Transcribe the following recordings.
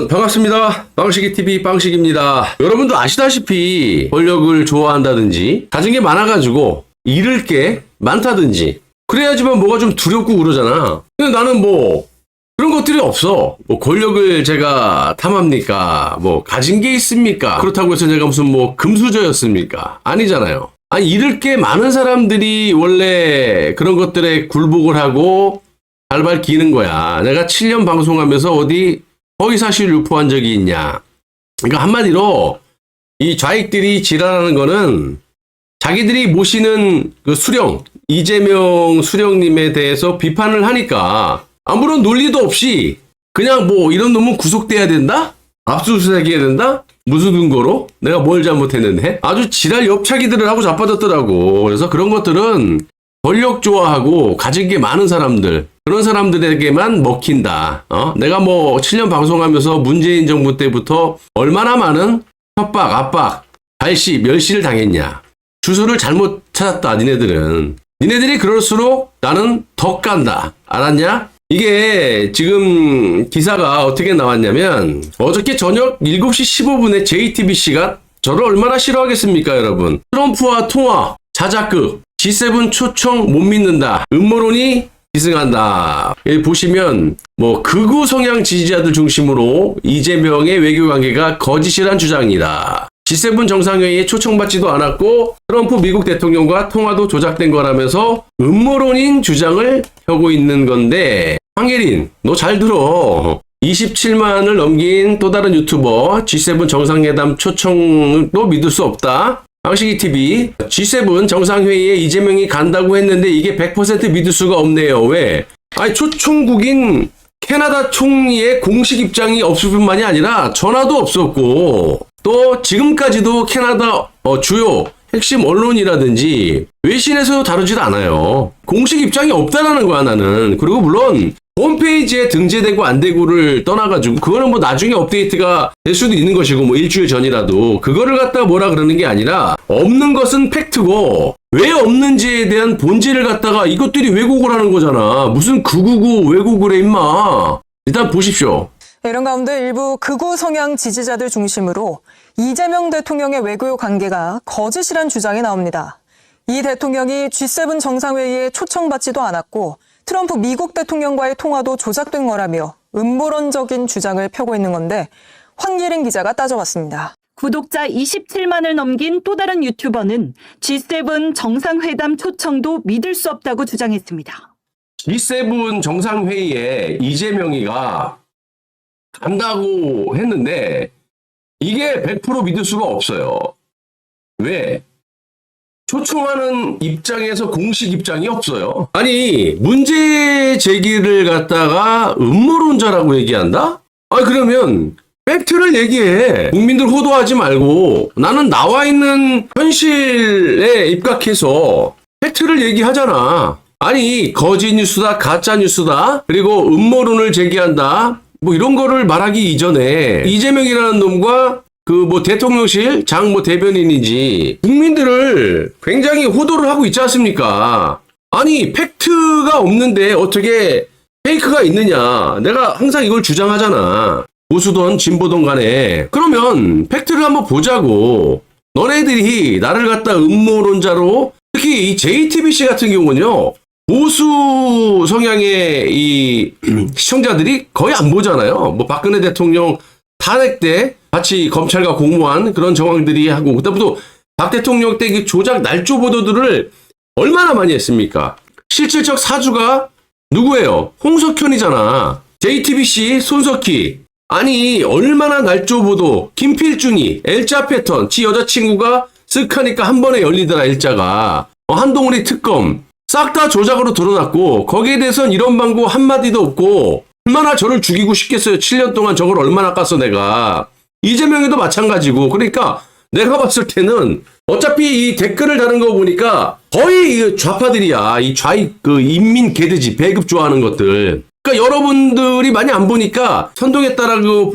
여러분 반갑습니다. 빵식이TV 빵식입니다. 여러분도 아시다시피 권력을 좋아한다든지 가진 게 많아가지고 잃을 게 많다든지 그래야지만 뭐가 좀 두렵고 그러잖아. 근데 나는 뭐 그런 것들이 없어. 뭐 권력을 제가 탐합니까? 뭐 가진 게 있습니까? 그렇다고 해서 제가 무슨 뭐 금수저였습니까? 아니잖아요. 아니 잃을 게 많은 사람들이 원래 그런 것들에 굴복을 하고 발발 기는 거야. 내가 7년 방송하면서 어디 허위사실 유포한 적이 있냐. 그러니까 한마디로 이 좌익들이 지랄하는 거는 자기들이 모시는 그 수령, 이재명 수령님에 대해서 비판을 하니까 아무런 논리도 없이 그냥 뭐 이런 놈은 구속돼야 된다? 압수수색해야 된다? 무슨 근거로? 내가 뭘 잘못했는데? 아주 지랄 옆차기들을 하고 자빠졌더라고. 그래서 그런 것들은 권력 좋아하고 가진 게 많은 사람들, 그런 사람들에게만 먹힌다. 내가 뭐 7년 방송하면서 문재인 정부 때부터 얼마나 많은 협박, 압박, 발시, 멸시를 당했냐. 주소를 잘못 찾았다, 니네들은. 니네들이 그럴수록 나는 더 깐다. 알았냐? 이게 지금 기사가 어떻게 나왔냐면 어저께 저녁 7시 15분에 JTBC가 저를 얼마나 싫어하겠습니까, 여러분. 트럼프와 통화, 자작극, G7 초청 못 믿는다. 음모론이 기승한다. 여기 보시면 뭐 극우 성향 지지자들 중심으로 이재명의 외교 관계가 거짓이란 주장이다. G7 정상회의에 초청받지도 않았고 트럼프 미국 대통령과 통화도 조작된 거라면서 음모론인 주장을 펴고 있는 건데, 황예린 너 잘 들어. 27만을 넘긴 또 다른 유튜버 G7 정상회담 초청도 믿을 수 없다. 빵식이TV G7 정상회의에 이재명이 간다고 했는데 이게 100% 믿을 수가 없네요. 왜? 아니 초청국인 캐나다 총리의 공식 입장이 없을 뿐만이 아니라 전화도 없었고 또 지금까지도 캐나다 주요 핵심 언론이라든지 외신에서 다루지도 않아요. 공식 입장이 없다라는 거야 나는. 그리고 물론 홈페이지에 등재되고 안 되고를 떠나가지고 그거는 뭐 나중에 업데이트가 될 수도 있는 것이고 뭐 일주일 전이라도 그거를 갖다가 뭐라 그러는 게 아니라 없는 것은 팩트고 왜 없는지에 대한 본질을 갖다가 이것들이 왜곡을 하는 거잖아. 무슨 극우고 왜곡을 해 임마. 일단 보십시오. 이런 가운데 일부 극우 성향 지지자들 중심으로 이재명 대통령의 외교 관계가 거짓이란 주장이 나옵니다. 이 대통령이 G7 정상회의에 초청받지도 않았고 트럼프 미국 대통령과의 통화도 조작된 거라며 음모론적인 주장을 펴고 있는 건데 황예린 기자가 따져봤습니다. 구독자 27만을 넘긴 또 다른 유튜버는 G7 정상회담 초청도 믿을 수 없다고 주장했습니다. G7 정상회의에 이재명이가 간다고 했는데 이게 100% 믿을 수가 없어요. 왜? 초청하는 입장에서 공식 입장이 없어요. 아니 문제 제기를 갖다가 음모론자라고 얘기한다? 아니 그러면 팩트를 얘기해. 국민들 호도하지 말고 나는 나와 있는 현실에 입각해서 팩트를 얘기하잖아. 아니 거짓 뉴스다, 가짜 뉴스다, 그리고 음모론을 제기한다, 뭐 이런 거를 말하기 이전에 이재명이라는 놈과 그 뭐 대통령실 장 뭐 대변인인지 국민들을 굉장히 호도를 하고 있지 않습니까? 아니 팩트가 없는데 어떻게 페이크가 있느냐. 내가 항상 이걸 주장하잖아. 보수든 진보든 간에. 그러면 팩트를 한번 보자고. 너네들이 나를 갖다 음모론자로, 특히 이 JTBC 같은 경우는요 보수 성향의 이 시청자들이 거의 안 보잖아요. 뭐 박근혜 대통령 탄핵 때 같이 검찰과 공모한 그런 정황들이 하고, 그다음부터 박 대통령 때 그 조작 날조 보도들을 얼마나 많이 했습니까? 실질적 사주가 누구예요? 홍석현이잖아. JTBC 손석희. 아니 얼마나 날조 보도. 김필준이 L자 패턴. 지 여자친구가 쓱 하니까 한 번에 열리더라 일자가. 한동훈이 특검. 싹 다 조작으로 드러났고 거기에 대해서는 이런 방구 한마디도 없고 얼마나 저를 죽이고 싶겠어요. 7년 동안 저걸 얼마나 깠어 내가. 이재명이도 마찬가지고. 그러니까 내가 봤을 때는 어차피 이 댓글을 다는 거 보니까 거의 좌파들이야. 이 좌익 그 인민 개돼지 배급 좋아하는 것들. 그러니까 여러분들이 많이 안 보니까 선동했다라고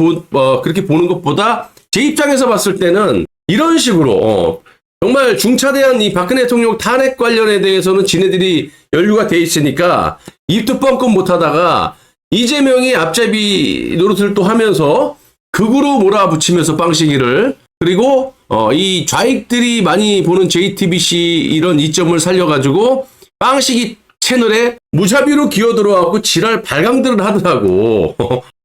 그렇게 보는 것보다 제 입장에서 봤을 때는 이런 식으로 정말 중차대한 이 박근혜 대통령 탄핵 관련에 대해서는 지네들이 연루가 돼 있으니까 입도 뻥끗 못하다가 이재명이 앞잡이 노릇을 또 하면서 극으로 몰아붙이면서 빵시기를, 그리고 이 좌익들이 많이 보는 JTBC 이런 이점을 살려가지고 빵시기 채널에 무자비로 기어들어와갖고 지랄 발광들을 하더라고.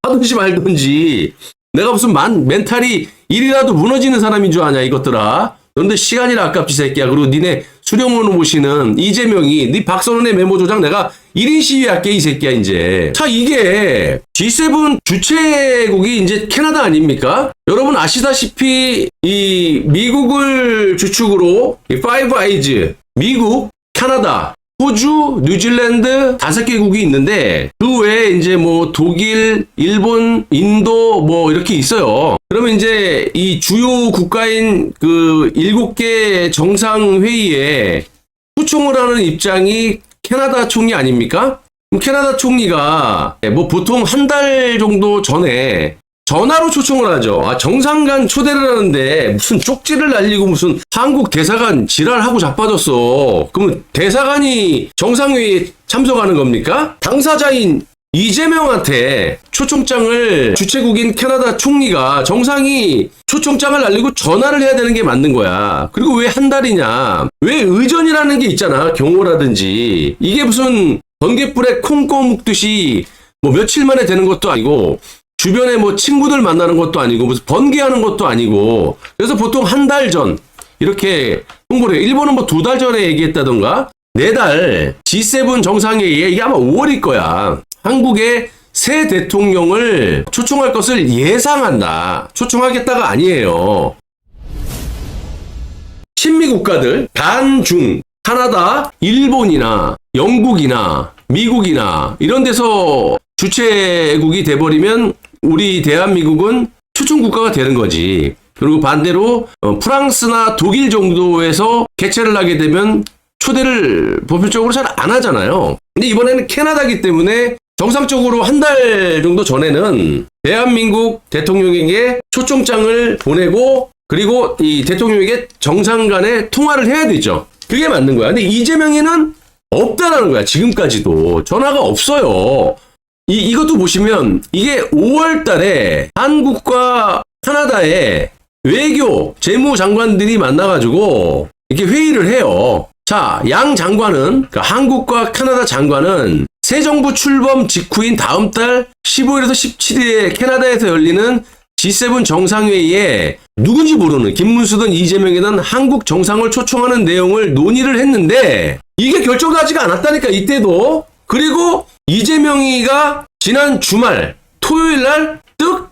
하든지 말든지. 내가 무슨 멘탈이 일이라도 무너지는 사람인 줄 아냐 이것들아. 그런데 시간이라 아깝지 새끼야. 그리고 니네 수령으로 모시는 이재명이 니 박선원의 메모 조작 내가 1인 시위할게 이 새끼야 이제. 자, 이게 G7 주최국이 이제 캐나다 아닙니까? 여러분 아시다시피 이 미국을 주축으로 이 파이브 아이즈, 미국, 캐나다, 호주, 뉴질랜드 5개국이 있는데 그 외에 이제 뭐 독일, 일본, 인도 뭐 이렇게 있어요. 그러면 이제 이 주요 국가인 그 7개 정상회의에 초청을 하는 입장이 캐나다 총리 아닙니까? 그럼 캐나다 총리가 뭐 보통 한 달 정도 전에 전화로 초청을 하죠. 정상 간 초대를 하는데 무슨 쪽지를 날리고 무슨 한국 대사관 지랄하고 자빠졌어. 그러면 대사관이 정상회의에 참석하는 겁니까? 당사자인 이재명한테 초청장을 주최국인 캐나다 총리가 정상이 초청장을 날리고 전화를 해야 되는 게 맞는 거야. 그리고 왜 한 달이냐? 왜 의전이라는 게 있잖아. 경호라든지. 이게 무슨 번갯불에 콩 꺼먹듯이 뭐 며칠 만에 되는 것도 아니고 주변에 뭐 친구들 만나는 것도 아니고 무슨 번개하는 것도 아니고 그래서 보통 한 달 전 이렇게 홍보를 해요. 일본은 뭐 2달 전에 얘기했다던가 4달 G7 정상회의에 이게 아마 5월일 거야. 한국의 새 대통령을 초청할 것을 예상한다. 초청하겠다가 아니에요. 친미 국가들 반중 캐나다, 일본이나 영국이나 미국이나 이런 데서 주최국이 돼버리면 우리 대한민국은 초청 국가가 되는 거지. 그리고 반대로 프랑스나 독일 정도에서 개최를 하게 되면 초대를 보편적으로 잘 안 하잖아요. 근데 이번에는 캐나다이기 때문에 정상적으로 한 달 정도 전에는 대한민국 대통령에게 초청장을 보내고 그리고 이 대통령에게 정상 간에 통화를 해야 되죠. 그게 맞는 거야. 근데 이재명이는 없다라는 거야. 지금까지도 전화가 없어요. 이것도 보시면 이게 5월 달에 한국과 캐나다의 외교 재무장관들이 만나가지고 이렇게 회의를 해요. 자, 양 장관은, 그러니까 한국과 캐나다 장관은 새 정부 출범 직후인 다음 달 15일에서 17일에 캐나다에서 열리는 G7 정상회의에 누군지 모르는 김문수든 이재명이든 한국 정상을 초청하는 내용을 논의를 했는데 이게 결정나지가 않았다니까 이때도. 그리고 이재명이가 지난 주말 토요일 날 뜩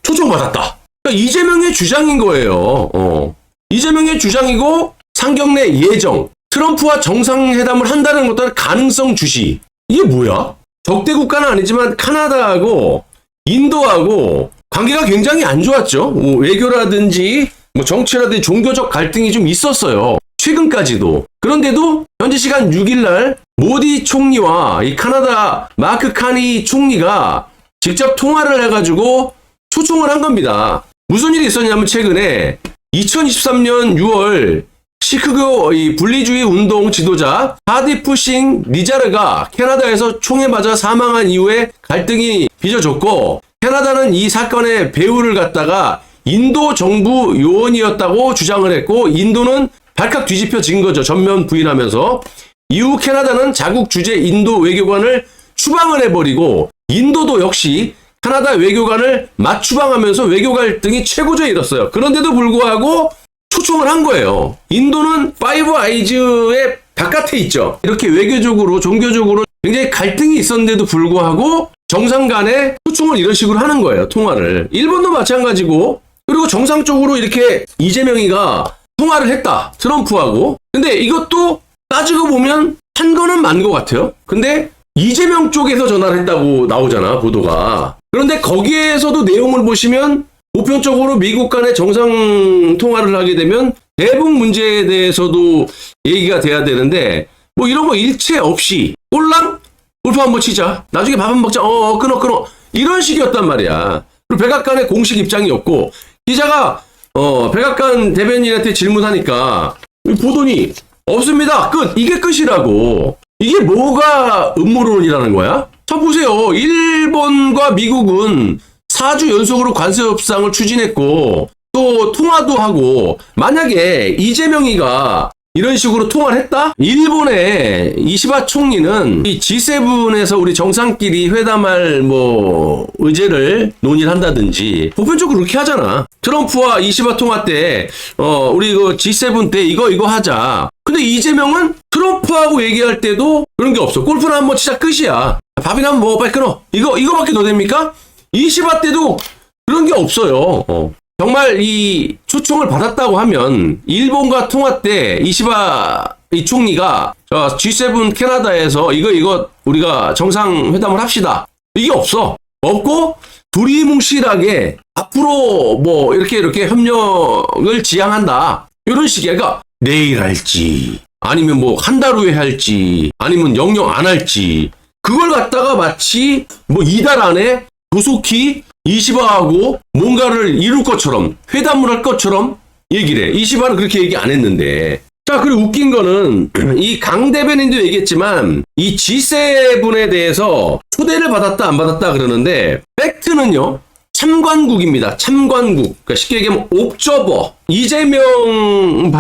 초청받았다. 그러니까 이재명의 주장인 거예요. 이재명의 주장이고 상경래 예정 트럼프와 정상회담을 한다는 것도 가능성 주시. 이게 뭐야? 적대 국가는 아니지만 캐나다하고 인도하고 관계가 굉장히 안 좋았죠. 외교라든지 뭐 정치라든지 종교적 갈등이 좀 있었어요. 최근까지도. 그런데도 현지 시간 6일날 모디 총리와 이 캐나다 마크 카니 총리가 직접 통화를 해가지고 초청을 한 겁니다. 무슨 일이 있었냐면 최근에 2023년 6월 시크교 이 분리주의 운동 지도자 하디프 싱 니자르가 캐나다에서 총에 맞아 사망한 이후에 갈등이 빚어졌고 캐나다는 이 사건의 배후를 갖다가 인도 정부 요원이었다고 주장을 했고 인도는 발칵 뒤집혀진 거죠. 전면 부인하면서. 이후 캐나다는 자국 주재 인도 외교관을 추방을 해버리고 인도도 역시 캐나다 외교관을 맞추방하면서 외교 갈등이 최고조에 이뤘어요. 그런데도 불구하고 초청을 한 거예요. 인도는 파이브 아이즈의 바깥에 있죠. 이렇게 외교적으로 종교적으로 굉장히 갈등이 있었는데도 불구하고 정상 간에 초청을 이런 식으로 하는 거예요. 통화를. 일본도 마찬가지고 그리고 정상적으로 이렇게 이재명이가 통화를 했다. 트럼프하고. 근데 이것도 따지고 보면 한 거는 맞는 것 같아요. 근데 이재명 쪽에서 전화를 했다고 나오잖아. 보도가. 그런데 거기에서도 내용을 보시면 보편적으로 미국 간의 정상 통화를 하게 되면 대북 문제에 대해서도 얘기가 돼야 되는데 뭐 이런 거 일체 없이 꼴랑 울프 한번 치자. 나중에 밥 한번 먹자. 끊어. 이런 식이었단 말이야. 그리고 백악관의 공식 입장이 없고 기자가 백악관 대변인한테 질문하니까 보더니 없습니다. 끝. 이게 끝이라고. 이게 뭐가 음모론이라는 거야? 자 보세요. 일본과 미국은 4주 연속으로 관세 협상을 추진했고 또 통화도 하고 만약에 이재명이가 이런 식으로 통화를 했다? 일본의 이시바 총리는 이 G7에서 우리 정상끼리 회담할 의제를 논의를 한다든지 보편적으로 그렇게 하잖아. 트럼프와 이시바 통화 때 우리 그 G7 때 이거 하자. 근데 이재명은 트럼프하고 얘기할 때도 그런 게 없어. 골프는 한번 치자 끝이야. 밥이나 한번 먹어 빨리 끊어. 이거밖에 더 됩니까? 이시바 때도 그런 게 없어요. 정말 이 초청을 받았다고 하면 일본과 통화 때 이시바 이 총리가 G7 캐나다에서 이거 우리가 정상회담을 합시다. 이게 없고 두리뭉실하게 앞으로 이렇게 협력을 지향한다. 이런 식이야. 그러니까 내일 할지 아니면 한 달 후에 할지 아니면 영영 안 할지 그걸 갖다가 마치 이달 안에 조속히 이시바하고 뭔가를 이룰 것처럼 회담을 할 것처럼 얘기를 해. 이시바는 그렇게 얘기 안 했는데. 자, 그리고 웃긴 거는 이 강 대변인도 얘기했지만 이 G7에 대해서 초대를 받았다 안 받았다 그러는데 팩트는요. 참관국입니다. 참관국. 그러니까 쉽게 얘기하면 옵저버. 이재명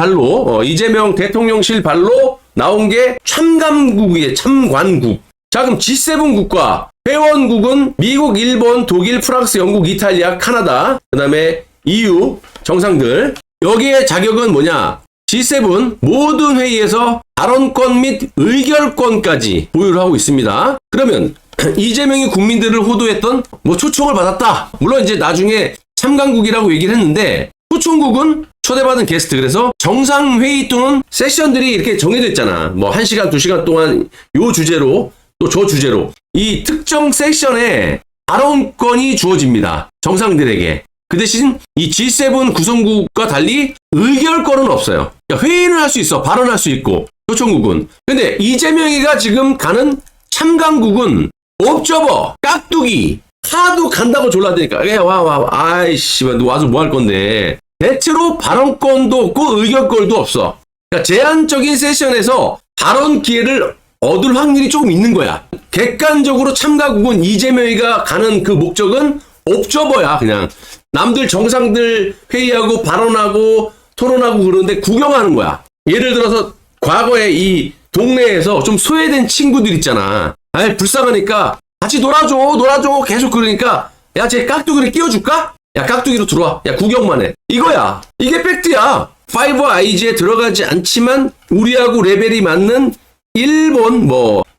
대통령실 발로 나온 게 참관국이에요. 참관국. 자, 그럼 G7 국가 회원국은 미국, 일본, 독일, 프랑스, 영국, 이탈리아, 카나다, 그 다음에 EU 정상들. 여기에 자격은 뭐냐? G7 모든 회의에서 발언권 및 의결권까지 보유를 하고 있습니다. 그러면 이재명이 국민들을 호도했던 초청을 받았다. 물론 이제 나중에 참관국이라고 얘기를 했는데 초청국은 초대받은 게스트. 그래서 정상회의 또는 세션들이 이렇게 정해져 있잖아. 1시간, 2시간 동안 요 주제로 또 저 주제로 이 특정 세션에 발언권이 주어집니다. 정상들에게. 그 대신 이 G7 구성국과 달리 의결권은 없어요. 그러니까 회의는 할 수 있어. 발언할 수 있고 초청국은. 근데 이재명이가 지금 가는 참관국은 옵저버, 깍두기 하도 간다고 졸라대니까 와 아이씨 너 와서 뭐 할 건데. 대체로 발언권도 없고 의결권도 없어. 그러니까 제한적인 세션에서 발언 기회를 얻을 확률이 조금 있는 거야. 객관적으로 참가국은 이재명이가 가는 그 목적은 옵저버야. 그냥 남들 정상들 회의하고 발언하고 토론하고 그러는데 구경하는 거야. 예를 들어서 과거에 이 동네에서 좀 소외된 친구들 있잖아. 불쌍하니까 같이 놀아줘 계속 그러니까 야 쟤 깍두기를 끼워줄까? 야 깍두기로 들어와. 야 구경만 해. 이거야. 이게 팩트야. 5IG에 들어가지 않지만 우리하고 레벨이 맞는 일본,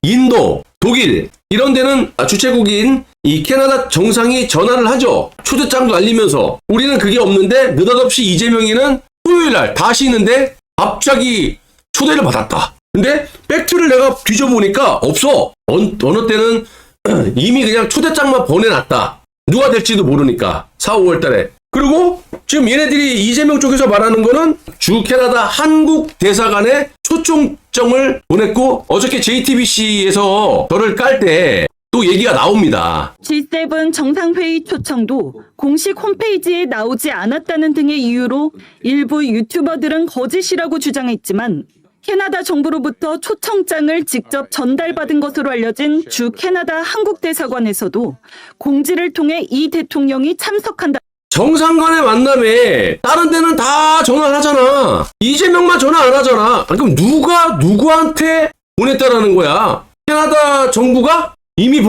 인도, 독일 이런 데는 주최국인 이 캐나다 정상이 전화를 하죠. 초대장도 알리면서. 우리는 그게 없는데 느닷없이 이재명이는 토요일날 다 쉬는데 갑자기 초대를 받았다. 근데 팩트를 내가 뒤져보니까 없어. 어느 때는 이미 그냥 초대장만 보내놨다. 누가 될지도 모르니까 4, 5월 달에. 그리고 지금 얘네들이 이재명 쪽에서 말하는 거는 주 캐나다 한국 대사관에 초청장을 보냈고 어저께 JTBC에서 저를 깔 때 또 얘기가 나옵니다. G7 정상회의 초청도 공식 홈페이지에 나오지 않았다는 등의 이유로 일부 유튜버들은 거짓이라고 주장했지만 캐나다 정부로부터 초청장을 직접 전달받은 것으로 알려진 주 캐나다 한국 대사관에서도 공지를 통해 이 대통령이 참석한다. 정상 간의 만남에 다른 데는 다 전화를 하잖아. 이재명만 전화 안 하잖아. 그럼 누가 누구한테 보냈다라는 거야? 캐나다 정부가 이미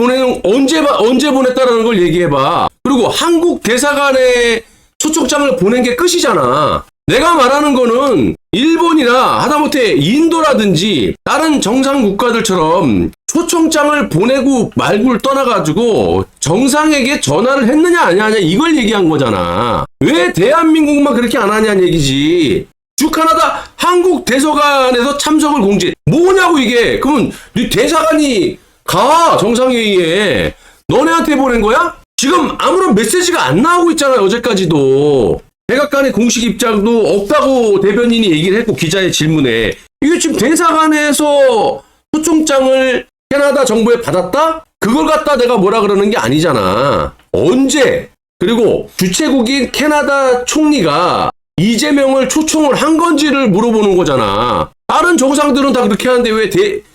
언제 보냈다라는 걸 얘기해봐. 그리고 한국 대사관에 초청장을 보낸 게 끝이잖아. 내가 말하는 거는 일본이나 하다못해 인도라든지 다른 정상 국가들처럼 초청장을 보내고 말고를 떠나가지고 정상에게 전화를 했느냐 안 했느냐 이걸 얘기한 거잖아. 왜 대한민국만 그렇게 안 하냐는 얘기지. 주 캐나다 한국 대사관에서 참석을 공지. 뭐냐고 이게. 그러면 네 대사관이 가 정상회의에 너네한테 보낸 거야? 지금 아무런 메시지가 안 나오고 있잖아요. 어제까지도. 백악관의 공식 입장도 없다고 대변인이 얘기를 했고 기자의 질문에 이게 지금 대사관에서 초청장을 캐나다 정부에 받았다? 그걸 갖다 내가 뭐라 그러는 게 아니잖아. 언제? 그리고 주최국인 캐나다 총리가 이재명을 초청을 한 건지를 물어보는 거잖아. 다른 정상들은 다 그렇게 하는데 왜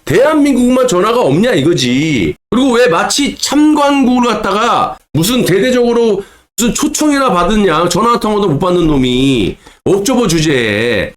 대한민국만 전화가 없냐 이거지. 그리고 왜 마치 참관국을 갖다가 무슨 대대적으로 무슨 초청이나 받았냐, 전화 한 통화도 못 받는 놈이 옵저버 주제에